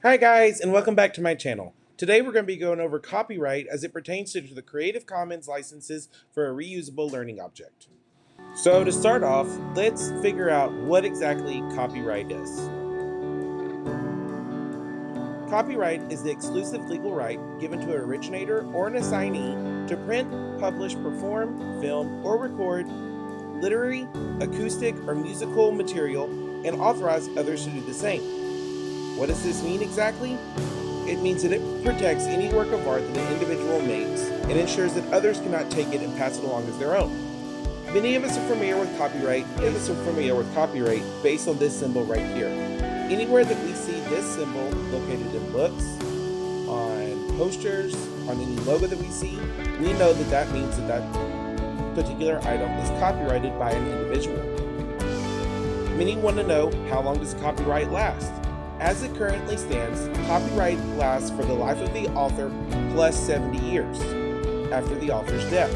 Hi guys, and welcome back to my channel. Today we're going to be going over copyright as it pertains to the Creative Commons licenses for a reusable learning object. So to start off, let's figure out what exactly copyright is. Copyright is the exclusive legal right given to an originator or an assignee to print, publish, perform, film, or record literary, acoustic, or musical material and authorize others to do the same. What does this mean exactly? It means that it protects any work of art that an individual makes and ensures that others cannot take it and pass it along as their own. Many of us are familiar with copyright. Based on this symbol right here. Anywhere that we see this symbol located in books, on posters, on any logo that we see, we know that that means that that particular item is copyrighted by an individual. Many want to know, how long does copyright last? As it currently stands, copyright lasts for the life of the author plus 70 years after the author's death.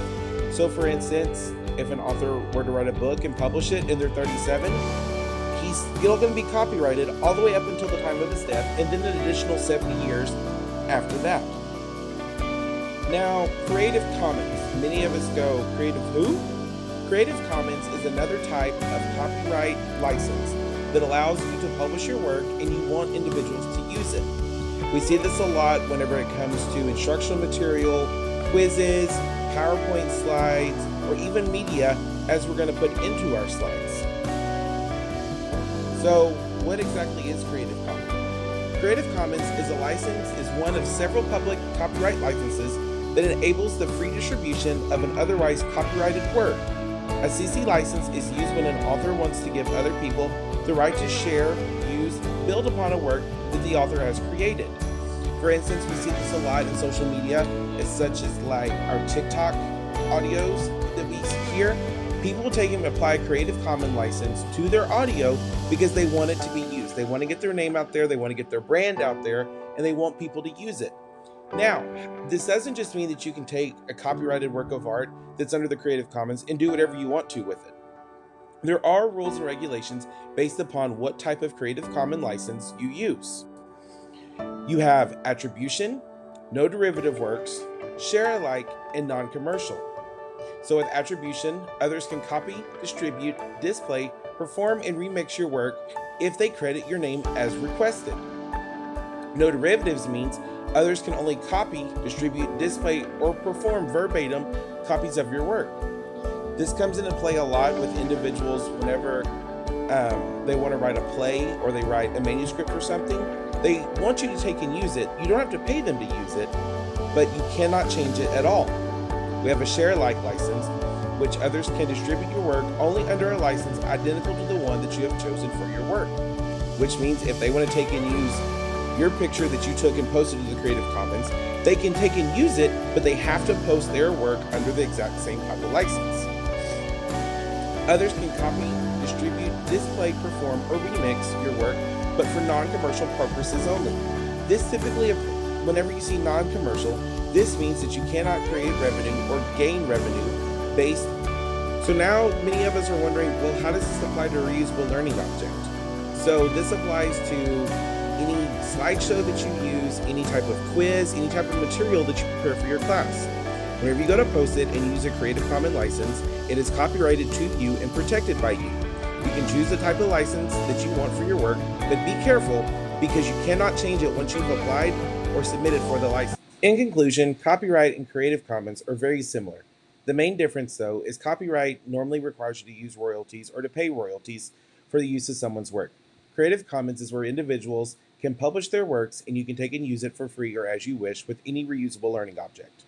So for instance, if an author were to write a book and publish it and they're 37, he's still going to be copyrighted all the way up until the time of his death, and then an additional 70 years after that. Now, Creative Commons. Many of us go, Creative who? Creative Commons is another type of copyright license that allows you to publish your work and you want individuals to use it. We see this a lot whenever it comes to instructional material, quizzes, PowerPoint slides, or even media as we're going to put into our slides. So what exactly is Creative Commons? Creative Commons is one of several public copyright licenses that enables the free distribution of an otherwise copyrighted work. A CC license is used when an author wants to give other people the right to share, use, build upon a work that the author has created. For instance, we see this a lot in social media, such as like our TikTok audios that we hear. People will take and apply a Creative Commons license to their audio because they want it to be used. They want to get their name out there, they want to get their brand out there, and they want people to use it. Now, this doesn't just mean that you can take a copyrighted work of art that's under the Creative Commons and do whatever you want to with it. There are rules and regulations based upon what type of Creative Commons license you use. You have attribution, no derivative works, share alike, and non-commercial. So with attribution, others can copy, distribute, display, perform, and remix your work if they credit your name as requested. No derivatives means others can only copy, distribute, display, or perform verbatim copies of your work. This comes into play a lot with individuals whenever they want to write a play or they write a manuscript for something. They want you to take and use it. You don't have to pay them to use it, but you cannot change it at all. We have a share alike license, which others can distribute your work only under a license identical to the one that you have chosen for your work, which means if they want to take and use your picture that you took and posted to the Creative Commons, they can take and use it, but they have to post their work under the exact same type of license. Others can copy, distribute, display, perform, or remix your work, but for non-commercial purposes only. This typically, whenever you see non-commercial, this means that you cannot create revenue or gain revenue based. So now many of us are wondering, well, how does this apply to a reusable learning object? So this applies to any slideshow that you use, any type of quiz, any type of material that you prepare for your class. Whenever you go to post it and you use a Creative Commons license, it is copyrighted to you and protected by you. You can choose the type of license that you want for your work, but be careful because you cannot change it once you've applied or submitted for the license. In conclusion, copyright and Creative Commons are very similar. The main difference, though, is copyright normally requires you to use royalties or to pay royalties for the use of someone's work. Creative Commons is where individuals can publish their works and you can take and use it for free or as you wish with any reusable learning object.